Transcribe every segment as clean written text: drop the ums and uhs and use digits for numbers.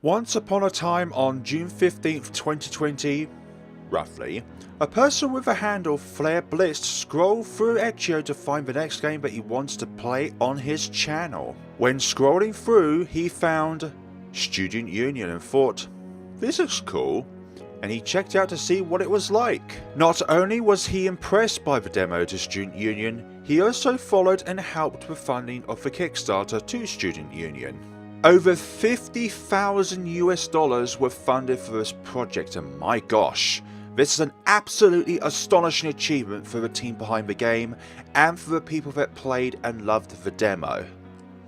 Once upon a time on June 15th, 2020, roughly, a person with the handle FlareBlitzed scrolled through Itch.io to find the next game that he wants to play on his channel. When scrolling through, he found Student Union and thought, this looks cool, and he checked out to see what it was like. Not only was he impressed by the demo to Student Union, he also followed and helped with funding of the Kickstarter to Student Union. Over $50,000 were funded for this project, and my gosh, this is an absolutely astonishing achievement for the team behind the game and for the people that played and loved the demo.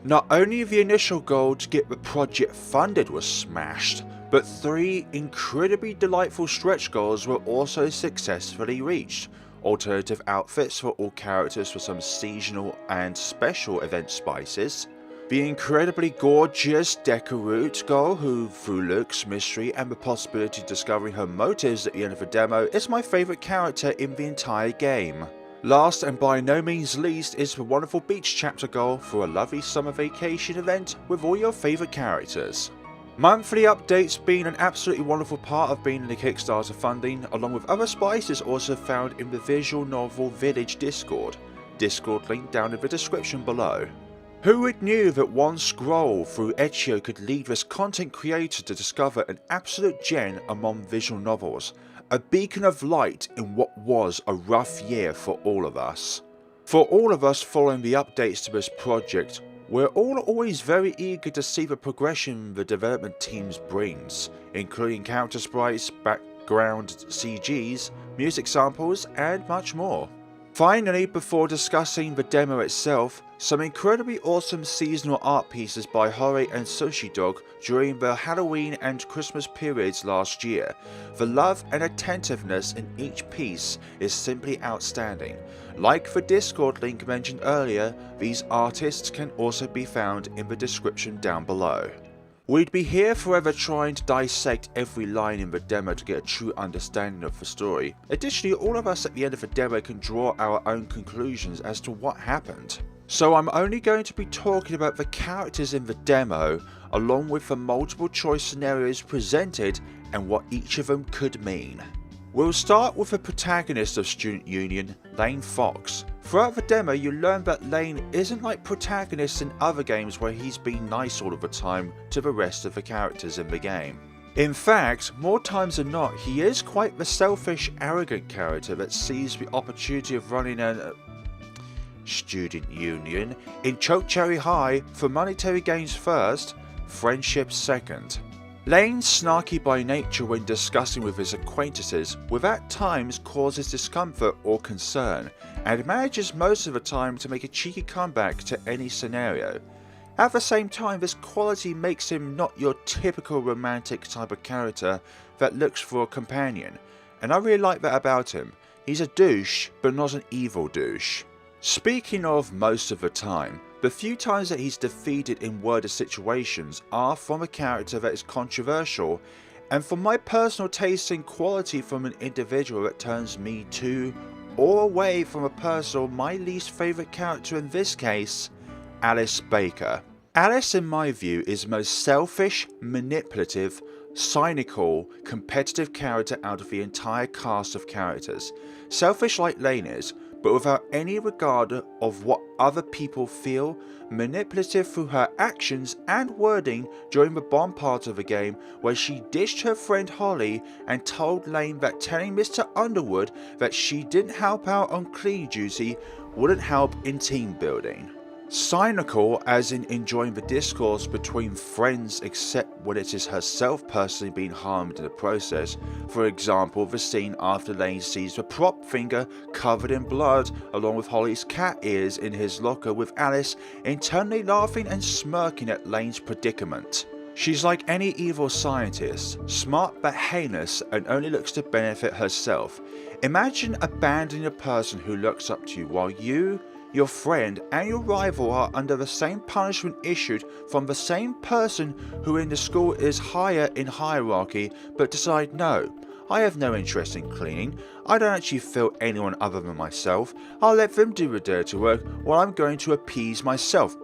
Not only the initial goal to get the project funded was smashed, but 3 incredibly delightful stretch goals were also successfully reached. Alternative outfits for all characters for some seasonal and special event spices. The incredibly gorgeous Deca Root girl who, through looks, mystery and the possibility of discovering her motives at the end of the demo, is my favourite character in the entire game. Last and by no means least is the wonderful beach chapter goal for a lovely summer vacation event with all your favourite characters. Monthly updates being an absolutely wonderful part of being in the Kickstarter funding, along with other spices also found in the visual novel Village Discord. Discord link down in the description below. Who would knew that one scroll through Itch.io could lead this content creator to discover an absolute gem among visual novels, a beacon of light in what was a rough year for all of us. For all of us following the updates to this project, we're all always very eager to see the progression the development teams brings, including character sprites, background CGs, music samples and much more. Finally, before discussing the demo itself, some incredibly awesome seasonal art pieces by Hore and Sushi Dog during the Halloween and Christmas periods last year. The love and attentiveness in each piece is simply outstanding. Like the Discord link mentioned earlier, these artists can also be found in the description down below. We'd be here forever trying to dissect every line in the demo to get a true understanding of the story. Additionally, all of us at the end of the demo can draw our own conclusions as to what happened. So I'm only going to be talking about the characters in the demo, along with the multiple choice scenarios presented and what each of them could mean. We'll start with the protagonist of Student Union, Lane Fox. Throughout the demo you learn that Lane isn't like protagonists in other games where he's been nice all of the time to the rest of the characters in the game. In fact, more times than not, he is quite the selfish, arrogant character that sees the opportunity of running an Student Union in Chokecherry High for monetary gains first, friendship second. Lane's snarky by nature when discussing with his acquaintances, with at times causes discomfort or concern, and manages most of the time to make a cheeky comeback to any scenario. At the same time, this quality makes him not your typical romantic type of character that looks for a companion, and I really like that about him. He's a douche, but not an evil douche. Speaking of most of the time, the few times that he's defeated in worded situations are from a character that is controversial, and from my personal taste and quality from an individual that turns me to or away from a person or my least favourite character, in this case, Alice Baker. Alice, in my view, is the most selfish, manipulative, cynical, competitive character out of the entire cast of characters. Selfish like Lane is, but without any regard of what other people feel, manipulative through her actions and wording during the bomb part of the game where she ditched her friend Holly and told Lane that telling Mr. Underwood that she didn't help out on cleaning duty wouldn't help in team building. Cynical as in enjoying the discourse between friends except when it is herself personally being harmed in the process. For example, the scene after Lane sees the prop finger covered in blood along with Holly's cat ears in his locker, with Alice internally laughing and smirking at Lane's predicament. She's like any evil scientist, smart but heinous and only looks to benefit herself. Imagine abandoning a person who looks up to you while you, your friend and your rival are under the same punishment issued from the same person who in the school is higher in hierarchy, but decide, no, I have no interest in cleaning, I don't actually feel anyone other than myself, I'll let them do the dirty work while I'm going to appease myself.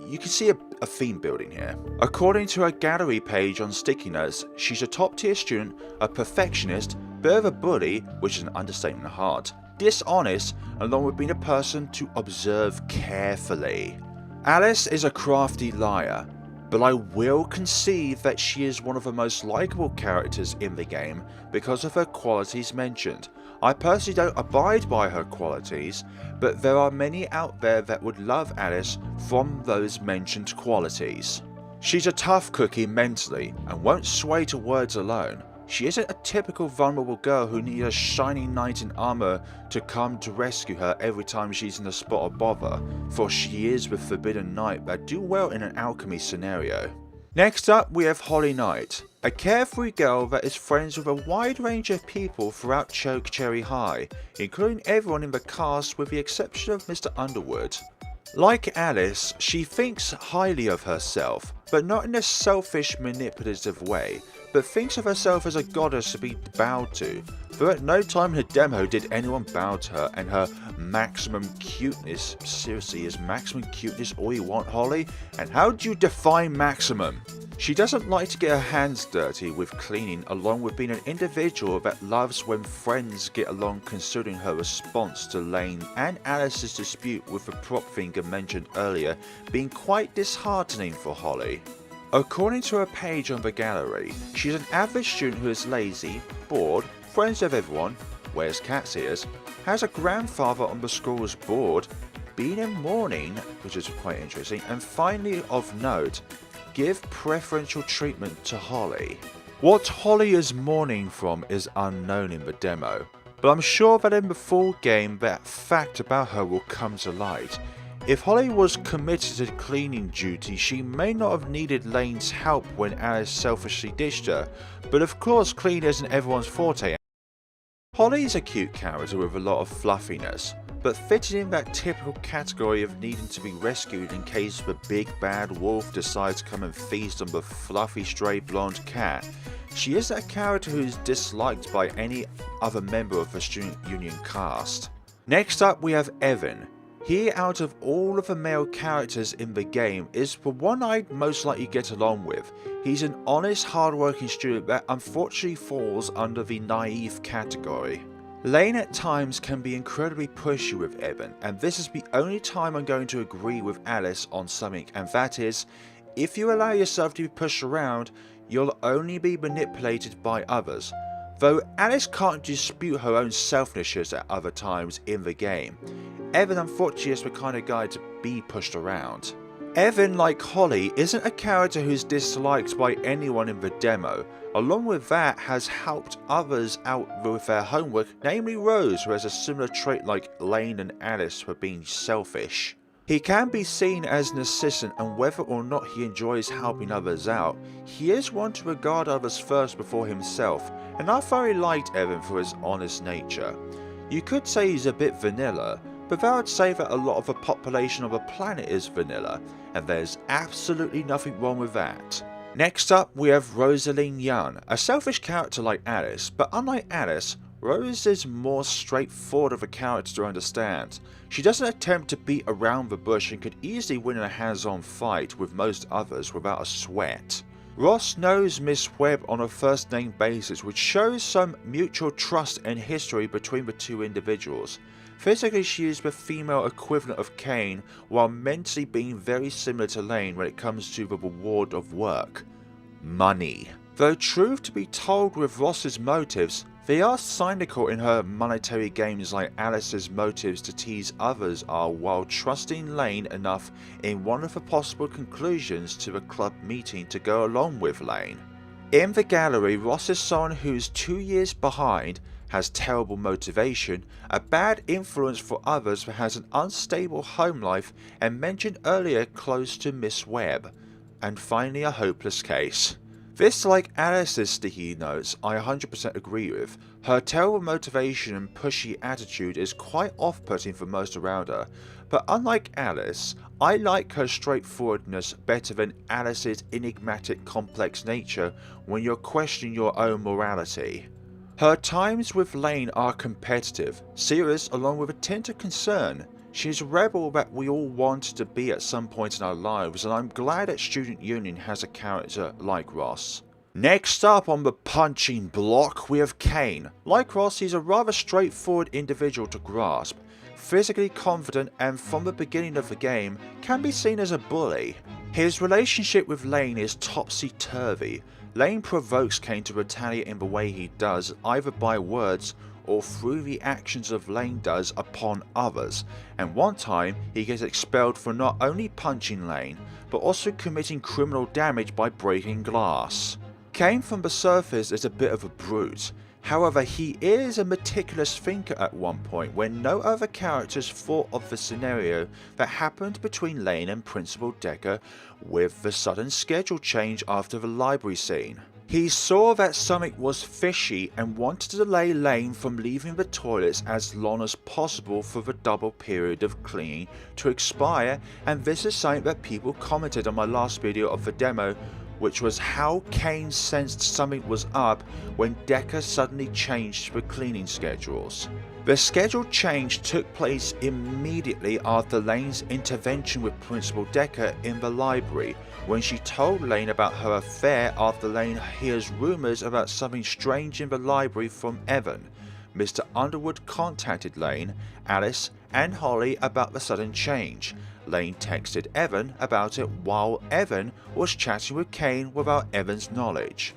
you can see a theme building here. According to her gallery page on Sticky Notes, she's a top tier student, a perfectionist, bit of a bully, which is an understatement of heart, dishonest, along with being a person to observe carefully. Alice is a crafty liar, but I will concede that she is one of the most likeable characters in the game because of her qualities mentioned. I personally don't abide by her qualities, but there are many out there that would love Alice from those mentioned qualities. She's a tough cookie mentally and won't sway to words alone. She isn't a typical vulnerable girl who needs a shining knight in armor to come to rescue her every time she's in a spot of bother, for she is the forbidden knight that do well in an alchemy scenario. Next up we have Holly Knight, a carefree girl that is friends with a wide range of people throughout Choke Cherry High, including everyone in the cast with the exception of Mr. Underwood. Like Alice, she thinks highly of herself, but not in a selfish, manipulative way, but thinks of herself as a goddess to be bowed to, though at no time in her demo did anyone bow to her and her maximum cuteness. Seriously, is maximum cuteness all you want, Holly? And how do you define maximum? She doesn't like to get her hands dirty with cleaning, along with being an individual that loves when friends get along, considering her response to Lane and Alice's dispute with the prop finger mentioned earlier being quite disheartening for Holly. According to her page on the gallery, she's an average student who is lazy, bored, friends with everyone, wears cat's ears, has a grandfather on the school's board, been in mourning, which is quite interesting, and finally of note, give preferential treatment to Holly. What Holly is mourning from is unknown in the demo, but I'm sure that in the full game that fact about her will come to light. If Holly was committed to cleaning duty, she may not have needed Lane's help when Alice selfishly ditched her, but of course cleaning isn't everyone's forte. Holly's a cute character with a lot of fluffiness, but fitting in that typical category of needing to be rescued in case the big bad wolf decides to come and feast on the fluffy stray blonde cat. She isn't a character who is disliked by any other member of the Student Union cast. Next up we have Evan. He, out of all of the male characters in the game, is the one I'd most likely get along with. He's an honest, hardworking student that unfortunately falls under the naive category. Lane at times can be incredibly pushy with Evan, and this is the only time I'm going to agree with Alice on something, and that is, if you allow yourself to be pushed around, you'll only be manipulated by others. Though Alice can't dispute her own selfishness at other times in the game, Evan unfortunately is the kind of guy to be pushed around. Evan, like Holly, isn't a character who's disliked by anyone in the demo. Along with that, has helped others out with their homework, namely Rose, who has a similar trait like Lane and Alice for being selfish. He can be seen as an assistant, and whether or not he enjoys helping others out, he is one to regard others first before himself, and I thoroughly liked Evan for his honest nature. You could say he's a bit vanilla, but I would say that a lot of the population of the planet is vanilla, and there's absolutely nothing wrong with that. Next up we have Rosaline Young, a selfish character like Alice, but unlike Alice, Rose is more straightforward of a character to understand. She doesn't attempt to beat around the bush and could easily win in a hands-on fight with most others without a sweat. Ross knows Miss Webb on a first name basis, which shows some mutual trust and history between the two individuals. Physically she is the female equivalent of Kane, while mentally being very similar to Lane when it comes to the reward of work. Money. Though truth to be told with Ross's motives, they are cynical in her monetary games like Alice's motives to tease others are, while trusting Lane enough in one of the possible conclusions to the club meeting to go along with Lane. In the gallery, Ross is someone who's 2 years behind, has terrible motivation, a bad influence for others, but has an unstable home life, and mentioned earlier close to Miss Webb, and finally a hopeless case. This, like Alice's sticky notes, I 100% agree with. Her terrible motivation and pushy attitude is quite off-putting for most around her, but unlike Alice, I like her straightforwardness better than Alice's enigmatic complex nature when you're questioning your own morality. Her times with Lane are competitive, serious along with a tint of concern. She's a rebel that we all wanted to be at some point in our lives, and I'm glad that Student Union has a character like Ross. Next up on the punching block, we have Kane. Like Ross, he's a rather straightforward individual to grasp, physically confident, and from the beginning of the game can be seen as a bully. His relationship with Lane is topsy-turvy. Lane provokes Kane to retaliate in the way he does, either by words or through the actions of Lane does upon others, and one time he gets expelled for not only punching Lane, but also committing criminal damage by breaking glass. Kane from the surface is a bit of a brute, however he is a meticulous thinker at one point when no other characters thought of the scenario that happened between Lane and Principal Decker with the sudden schedule change after the library scene. He saw that something was fishy and wanted to delay Lane from leaving the toilets as long as possible for the double period of cleaning to expire, and this is something that people commented on my last video of the demo, which was how Kane sensed something was up when Decker suddenly changed the cleaning schedules. The schedule change took place immediately after Lane's intervention with Principal Decker in the library, when she told Lane about her affair after Lane hears rumours about something strange in the library from Evan. Mr. Underwood contacted Lane, Alice and Holly about the sudden change. Lane texted Evan about it while Evan was chatting with Kane without Evan's knowledge.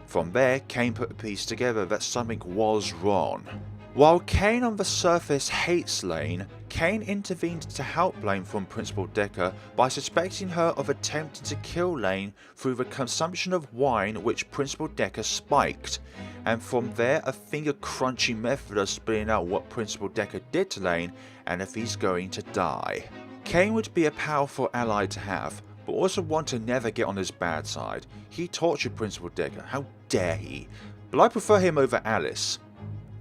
From there, Kane put the piece together that something was wrong. While Kane on the surface hates Lane, Kane intervened to help Lane from Principal Decker by suspecting her of attempting to kill Lane through the consumption of wine which Principal Decker spiked, and from there a finger-crunching method of spitting out what Principal Decker did to Lane and if he's going to die. Kane would be a powerful ally to have, but also one to never get on his bad side. He tortured Principal Decker, how dare he? But I prefer him over Alice.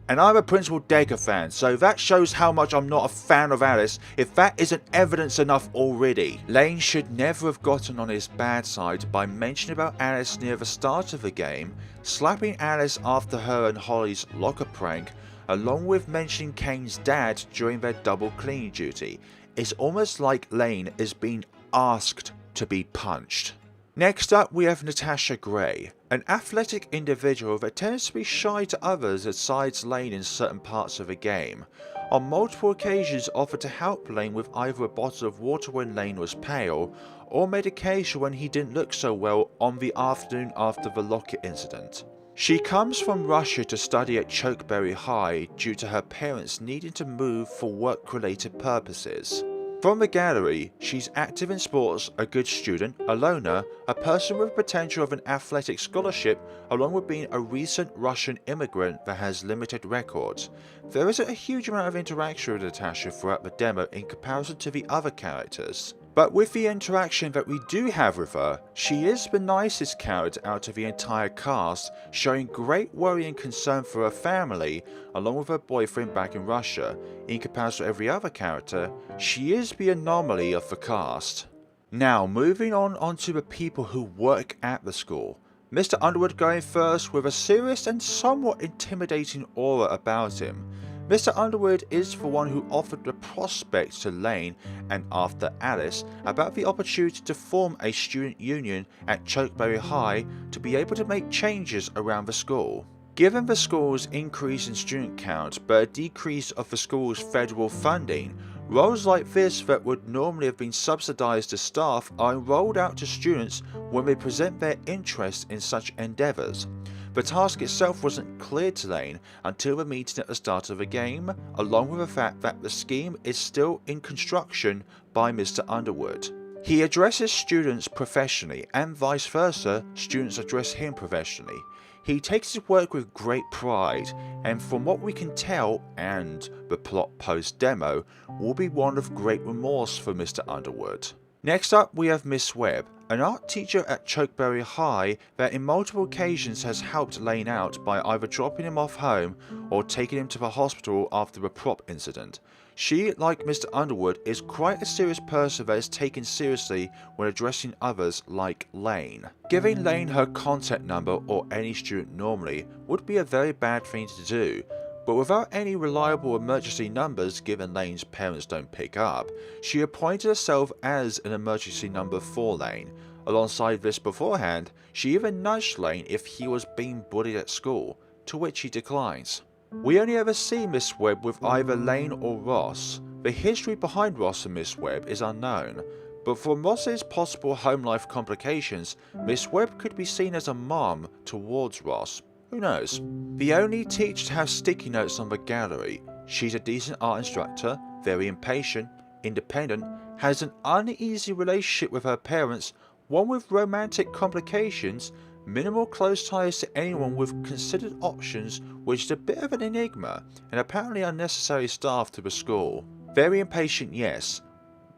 And I'm a Principal Decker fan, so that shows how much I'm not a fan of Alice if that isn't evidence enough already. Lane should never have gotten on his bad side by mentioning about Alice near the start of the game, slapping Alice after her and Holly's locker prank, along with mentioning Kane's dad during their double cleaning duty. It's almost like Lane is being asked to be punched. Next up we have Natasha Gray, an athletic individual that tends to be shy to others aside Lane in certain parts of the game. On multiple occasions offered to help Lane with either a bottle of water when Lane was pale, or medication when he didn't look so well on the afternoon after the locker incident. She comes from Russia to study at Chokeberry High due to her parents needing to move for work-related purposes. From the gallery, she's active in sports, a good student, a loner, a person with potential of an athletic scholarship, along with being a recent Russian immigrant that has limited records. There isn't a huge amount of interaction with Natasha throughout the demo in comparison to the other characters. But with the interaction that we do have with her, she is the nicest character out of the entire cast, showing great worry and concern for her family, along with her boyfriend back in Russia. In comparison to every other character, she is the anomaly of the cast. Now, moving on to the people who work at the school. Mr. Underwood going first with a serious and somewhat intimidating aura about him. Mr. Underwood is the one who offered the prospect to Lane and after Alice about the opportunity to form a student union at Chokeberry High to be able to make changes around the school. Given the school's increase in student count but a decrease of the school's federal funding, roles like this that would normally have been subsidized to staff are rolled out to students when they present their interest in such endeavors. The task itself wasn't clear to Lane until the meeting at the start of the game, along with the fact that the scheme is still in construction by Mr. Underwood. He addresses students professionally and vice versa, students address him professionally. He takes his work with great pride, and from what we can tell, and the plot post-demo, will be one of great remorse for Mr. Underwood. Next up we have Miss Webb, an art teacher at Chokeberry High that in multiple occasions has helped Lane out by either dropping him off home or taking him to the hospital after the prop incident. She, like Mr. Underwood, is quite a serious person that is taken seriously when addressing others like Lane. Giving Lane her contact number or any student normally would be a very bad thing to do, But without any reliable emergency numbers, given Lane's parents don't pick up, she appointed herself as an emergency number for Lane. Alongside this beforehand, she even nudged Lane if he was being bullied at school, to which he declines. We only ever see Miss Webb with either Lane or Ross. The history behind Ross and Miss Webb is unknown, but from Ross's possible home life complications, Miss Webb could be seen as a mom towards Ross. Who knows? The only teacher to have sticky notes on the gallery. She's a decent art instructor, very impatient, independent, has an uneasy relationship with her parents, one with romantic complications, minimal close ties to anyone with considered options, which is a bit of an enigma, and apparently unnecessary staff to the school. Very impatient, yes.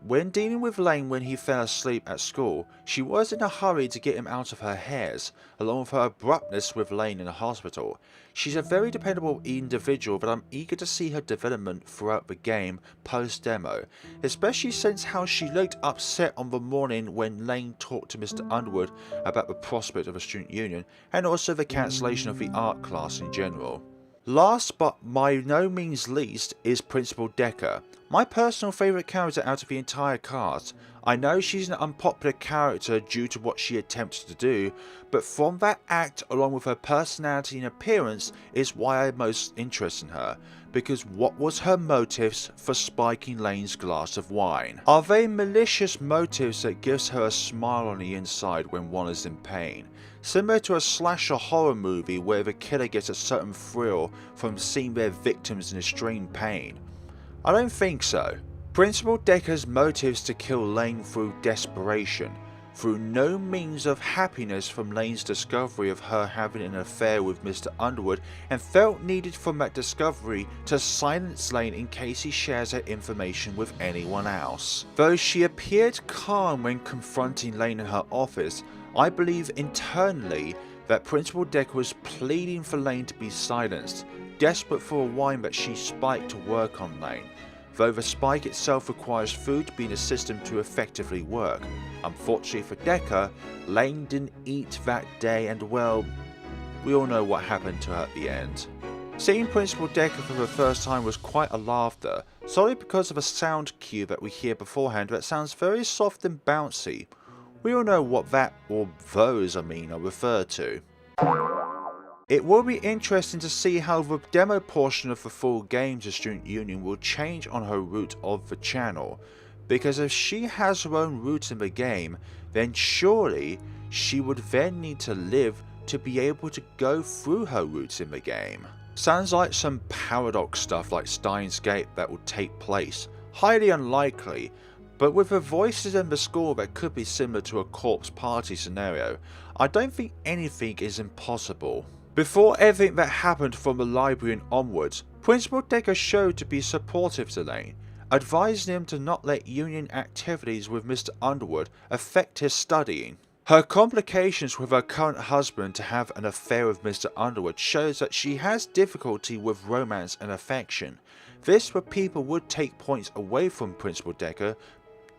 When dealing with Lane when he fell asleep at school, she was in a hurry to get him out of her hairs, along with her abruptness with Lane in the hospital. She's a very dependable individual, but I'm eager to see her development throughout the game post-demo, especially since how she looked upset on the morning when Lane talked to Mr. Underwood about the prospect of a student union, and also the cancellation of the art class in general. Last but by no means least is Principal Decker, my personal favourite character out of the entire cast. I know she's an unpopular character due to what she attempted to do, but from that act along with her personality and appearance is why I'm most interested in her, because what was her motives for spiking Lane's glass of wine? Are they malicious motives that gives her a smile on the inside when one is in pain? Similar to a slasher horror movie where the killer gets a certain thrill from seeing their victims in extreme pain? I don't think so. Principal Decker's motives to kill Lane through desperation, through no means of happiness from Lane's discovery of her having an affair with Mr. Underwood, and felt needed from that discovery to silence Lane in case he shares her information with anyone else. Though she appeared calm when confronting Lane in her office, I believe internally that Principal Decker was pleading for Lane to be silenced, desperate for a wine that she spiked to work on Lane, though the spike itself requires food to be in the system to effectively work. Unfortunately for Decker, Lane didn't eat that day, and well, we all know what happened to her at the end. Seeing Principal Decker for the first time was quite a laughter, solely because of a sound cue that we hear beforehand that sounds very soft and bouncy. We all know what that, or those are referred to. It will be interesting to see how the demo portion of the full game to Student Union will change on her route of the channel, because if she has her own route in the game, then surely she would then need to live to be able to go through her routes in the game. Sounds like some paradox stuff like Steins Gate that will take place. Highly unlikely, but with the voices and the score that could be similar to a corpse party scenario, I don't think anything is impossible. Before everything that happened from the library and onwards, Principal Decker showed to be supportive to Lane, advising him to not let Union activities with Mr. Underwood affect his studying. Her complications with her current husband to have an affair with Mr. Underwood shows that she has difficulty with romance and affection. This where people would take points away from Principal Decker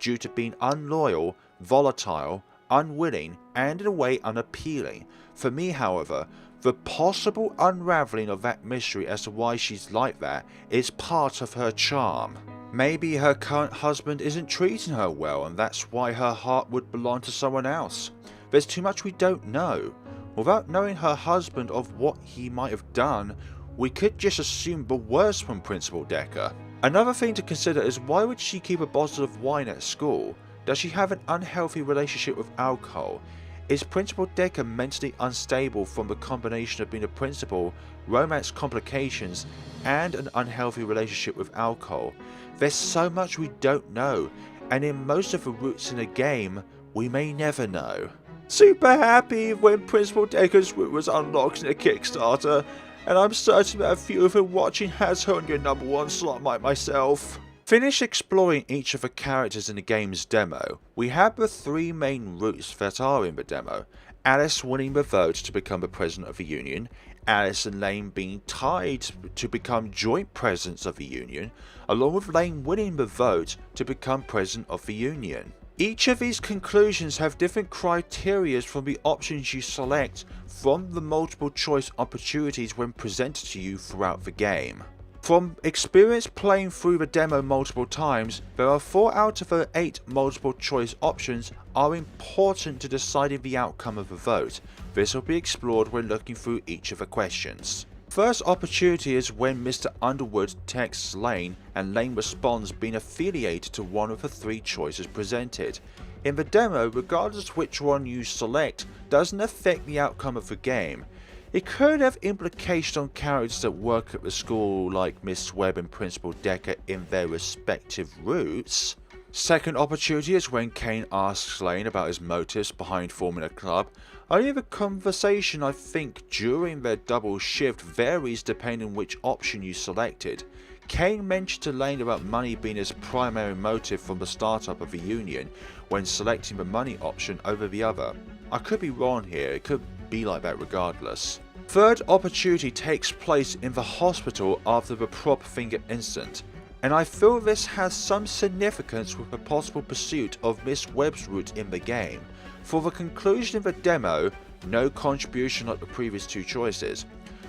due to being unloyal, volatile, unwilling, and in a way unappealing. For me, however, the possible unravelling of that mystery as to why she's like that is part of her charm. Maybe her current husband isn't treating her well and that's why her heart would belong to someone else. There's too much we don't know. Without knowing her husband of what he might have done, we could just assume the worst from Principal Decker. Another thing to consider is why would she keep a bottle of wine at school? Does she have an unhealthy relationship with alcohol? Is Principal Decker mentally unstable from the combination of being a principal, romance complications, and an unhealthy relationship with alcohol? There's so much we don't know, and in most of the routes in a game, we may never know. Super happy when Principal Decker's route was unlocked in a Kickstarter, and I'm certain that a few of you watching has her on your #1 slot like myself. Finish exploring each of the characters in the game's demo. We have the three main routes that are in the demo. Alice winning the vote to become the President of the Union, Alice and Lane being tied to become joint Presidents of the Union, along with Lane winning the vote to become President of the Union. Each of these conclusions have different criteria from the options you select from the multiple choice opportunities when presented to you throughout the game. From experience playing through the demo multiple times, there are 4 out of the 8 multiple choice options are important to deciding the outcome of the vote. This will be explored when looking through each of the questions. First opportunity is when Mr. Underwood texts Lane and Lane responds being affiliated to one of the 3 choices presented. In the demo, regardless which one you select doesn't affect the outcome of the game. It could have implications on characters that work at the school like Miss Webb and Principal Decker in their respective routes. Second opportunity is when Kane asks Lane about his motives behind forming a club. Only the conversation I think during their double shift varies depending on which option you selected. Kane mentioned to Lane about money being his primary motive from the startup of the Union when selecting the money option over the other. I could be wrong here, it could be like that regardless. Third opportunity takes place in the hospital after the prop finger incident, and I feel this has some significance with the possible pursuit of Miss Webb's route in the game. For the conclusion of the demo, no contribution like the previous 2 choices.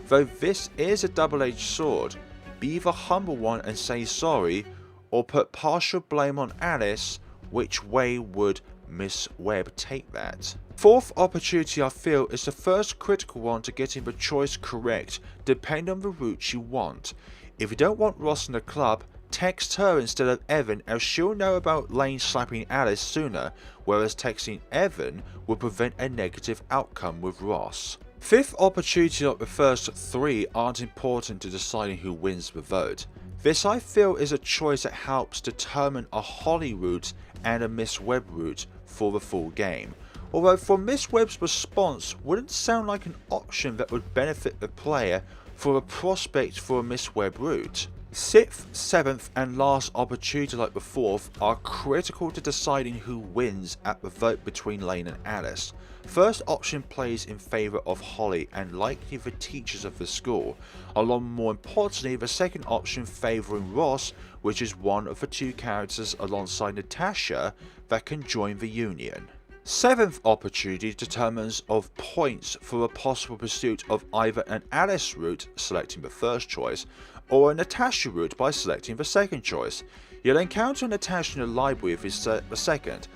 Though this is a double-edged sword, be the humble one and say sorry, or put partial blame on Alice. Which way would Miss Webb take that? Fourth opportunity I feel is the first critical one to getting the choice correct, depending on the route you want. If you don't want Ross in the club, text her instead of Evan as she'll know about Lane slapping Alice sooner, whereas texting Evan will prevent a negative outcome with Ross. Fifth opportunity like the first 3 aren't important to deciding who wins the vote. This I feel is a choice that helps determine a Holly route and a Miss Webb route for the full game. Although from Miss Webb's response wouldn't sound like an option that would benefit the player for a prospect for a Miss Webb route. 6th, 7th and last opportunity like the 4th are critical to deciding who wins at the vote between Lane and Alice. First option plays in favour of Holly and likely the teachers of the school, along more importantly the second option favouring Ross, which is one of the 2 characters alongside Natasha that can join the Union. 7th opportunity determines of points for a possible pursuit of either an Alice route, selecting the first choice, or a Natasha route by selecting the second choice. You'll encounter Natasha in the library if you select the second.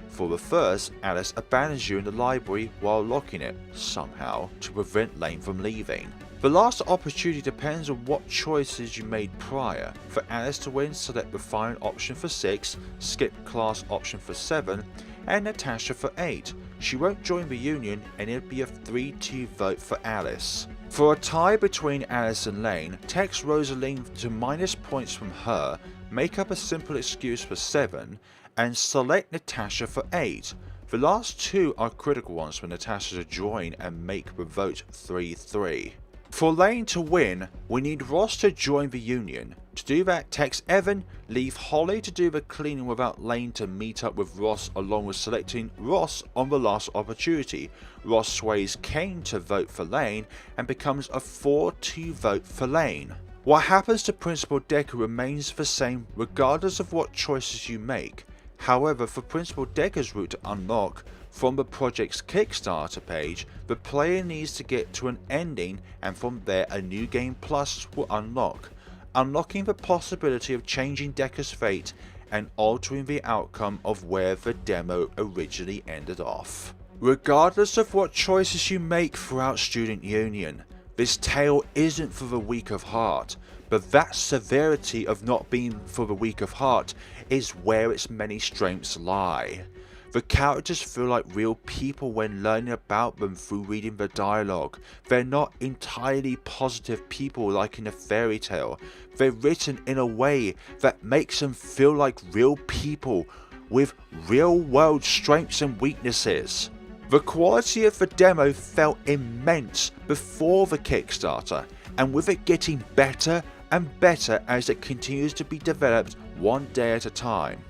For the first, Alice abandons you in the library while locking it, somehow, to prevent Lane from leaving. The last opportunity depends on what choices you made prior. For Alice to win, select the final option for 6, skip class option for 7, and Natasha for 8. She won't join the Union and it'll be a 3-2 vote for Alice. For a tie between Alice and Lane, text Rosaline to minus points from her, make up a simple excuse for 7, and select Natasha for 8. The last 2 are critical ones for Natasha to join and make the vote 3-3. For Lane to win, we need Ross to join the Union. To do that, text Evan, leave Holly to do the cleaning without Lane to meet up with Ross along with selecting Ross on the last opportunity. Ross sways Kane to vote for Lane and becomes a 4-2 vote for Lane. What happens to Principal Decker remains the same regardless of what choices you make. However, for Principal Decker's route to unlock, from the project's Kickstarter page, the player needs to get to an ending and from there a new game plus will unlock, unlocking the possibility of changing Decker's fate and altering the outcome of where the demo originally ended off. Regardless of what choices you make throughout Student Union, this tale isn't for the weak of heart, but that severity of not being for the weak of heart is where its many strengths lie. The characters feel like real people when learning about them through reading the dialogue. They're not entirely positive people like in a fairy tale. They're written in a way that makes them feel like real people with real world strengths and weaknesses. The quality of the demo felt immense before the Kickstarter, and with it getting better and better as it continues to be developed one day at a time.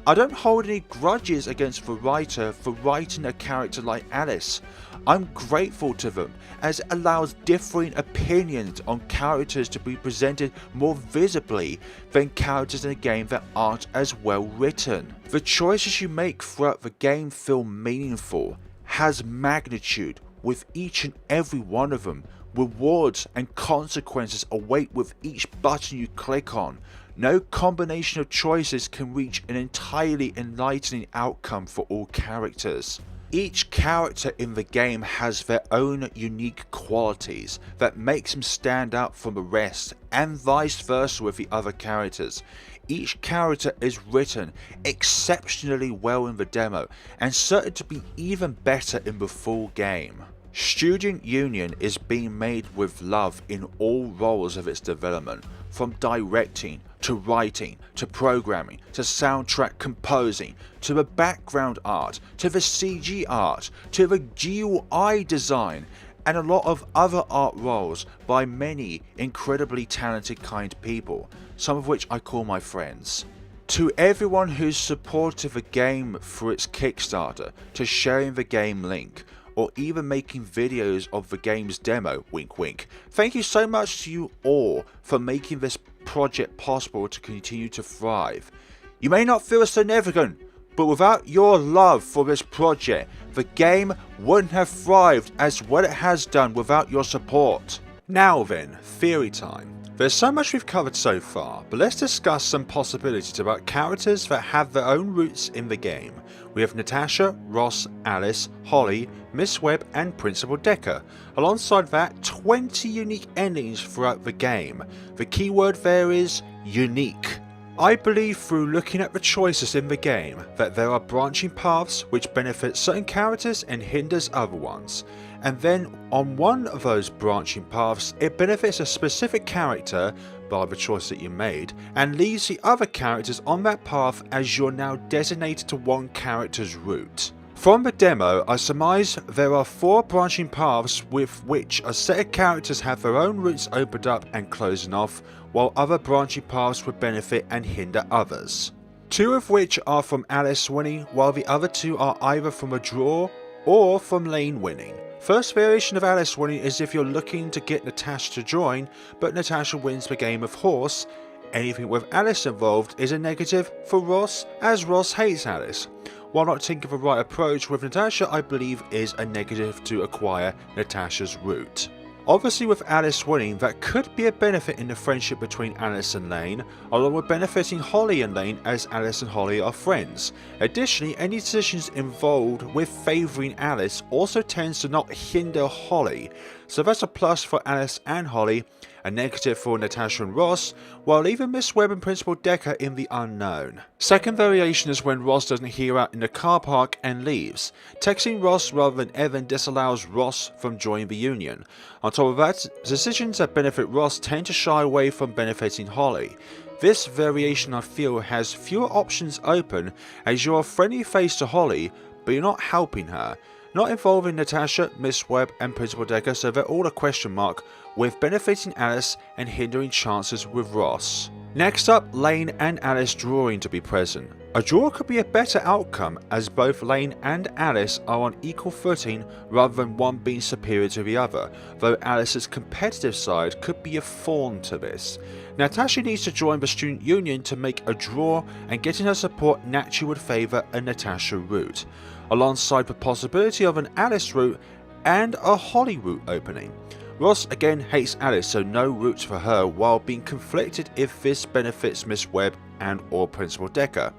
I don't hold any grudges against the writer for writing a character like Alice. I'm grateful to them, as it allows differing opinions on characters to be presented more visibly than characters in a game that aren't as well written. The choices you make throughout the game feel meaningful, has magnitude with each and every one of them. Rewards and consequences await with each button you click on. No combination of choices can reach an entirely enlightening outcome for all characters. Each character in the game has their own unique qualities that makes them stand out from the rest, and vice versa with the other characters. Each character is written exceptionally well in the demo, and certain to be even better in the full game. Student Union is being made with love in all roles of its development, from directing, to writing, to programming, to soundtrack composing, to the background art, to the CG art, to the GUI design, and a lot of other art roles by many incredibly talented kind people, some of which I call my friends. To everyone who's supported the game through its Kickstarter, to sharing the game link, or even making videos of the game's demo, wink wink. Thank you so much to you all for making this project possible to continue to thrive. You may not feel significant, but without your love for this project, the game wouldn't have thrived as well it has done without your support. Now then, theory time. There's so much we've covered so far, but let's discuss some possibilities about characters that have their own roots in the game. We have Natasha, Ross, Alice, Holly, Miss Webb and Principal Decker. Alongside that, 20 unique endings throughout the game. The keyword there is unique. I believe through looking at the choices in the game that there are branching paths which benefit certain characters and hinders other ones. And then on one of those branching paths it benefits a specific character by the choice that you made and leaves the other characters on that path as you're now designated to one character's route. From the demo, I surmise there are 4 branching paths with which a set of characters have their own routes opened up and closing off, while other branching paths would benefit and hinder others. 2 of which are from Alice winning, while the other 2 are either from a draw or from Lane winning. First variation of Alice winning is if you're looking to get Natasha to join, but Natasha wins the game of horse. Anything with Alice involved is a negative for Ross, as Ross hates Alice. While not taking the right approach with Natasha, I believe is a negative to acquire Natasha's route. Obviously with Alice winning, that could be a benefit in the friendship between Alice and Lane, along with benefiting Holly and Lane as Alice and Holly are friends. Additionally, any decisions involved with favouring Alice also tends to not hinder Holly, so that's a plus for Alice and Holly, a negative for Natasha and Ross, while leaving Miss Webb and Principal Decker in the unknown. Second variation is when Ross doesn't hear out in the car park and leaves. Texting Ross rather than Evan disallows Ross from joining the Union. On top of that, decisions that benefit Ross tend to shy away from benefiting Holly. This variation I feel has fewer options open as you're a friendly face to Holly, but you're not helping her. Not involving Natasha, Miss Webb and Principal Decker, so they're all a question mark, with benefiting Alice and hindering chances with Ross. Next up, Lane and Alice drawing to be present. A draw could be a better outcome as both Lane and Alice are on equal footing rather than one being superior to the other, though Alice's competitive side could be a thorn to this. Natasha needs to join the Student Union to make a draw, and getting her support naturally would favour a Natasha route, alongside the possibility of an Alice route and a Holly route opening. Ross again hates Alice, so no routes for her, while being conflicted if this benefits Miss Webb and or Principal Decker.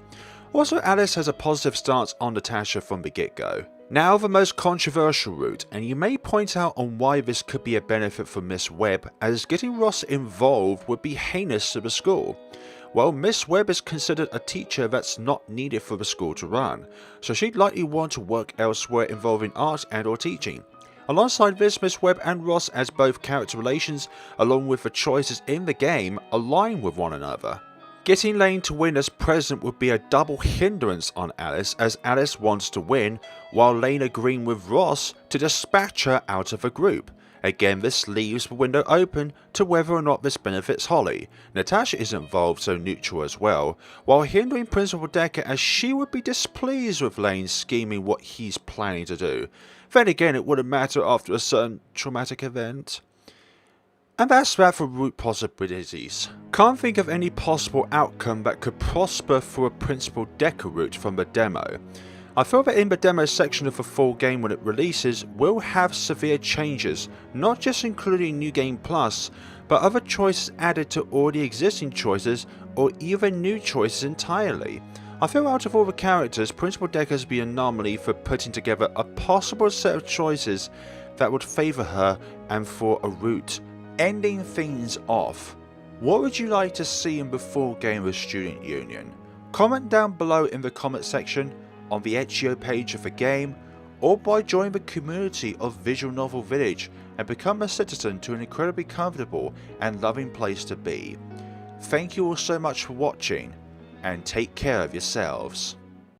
Also, Alice has a positive stance on Natasha from the get-go. Now the most controversial route, and you may point out on why this could be a benefit for Miss Webb, as getting Ross involved would be heinous to the school. Well, Miss Webb is considered a teacher that's not needed for the school to run, so she'd likely want to work elsewhere involving art and or teaching. Alongside this, Miss Webb and Ross as both character relations, along with the choices in the game, align with one another. Getting Lane to win as president would be a double hindrance on Alice, as Alice wants to win, while Lane agreeing with Ross to dispatch her out of the group. Again, this leaves the window open to whether or not this benefits Holly. Natasha is involved, so neutral as well, while hindering Principal Decker as she would be displeased with Lane scheming what he's planning to do. Then again, it wouldn't matter after a certain traumatic event. And that's that for route possibilities. Can't think of any possible outcome that could prosper for a principal decker route from the demo. I feel that in the demo section of the full game when it releases will have severe changes, not just including New Game Plus, but other choices added to already existing choices or even new choices entirely. I feel out of all the characters, Principal Decker's the anomaly for putting together a possible set of choices that would favour her and for a route. Ending things off, what would you like to see in the full game of Student Union? Comment down below in the comment section, on the itch.io page of the game, or by joining the community of Visual Novel Village and become a citizen to an incredibly comfortable and loving place to be. Thank you all so much for watching, and take care of yourselves.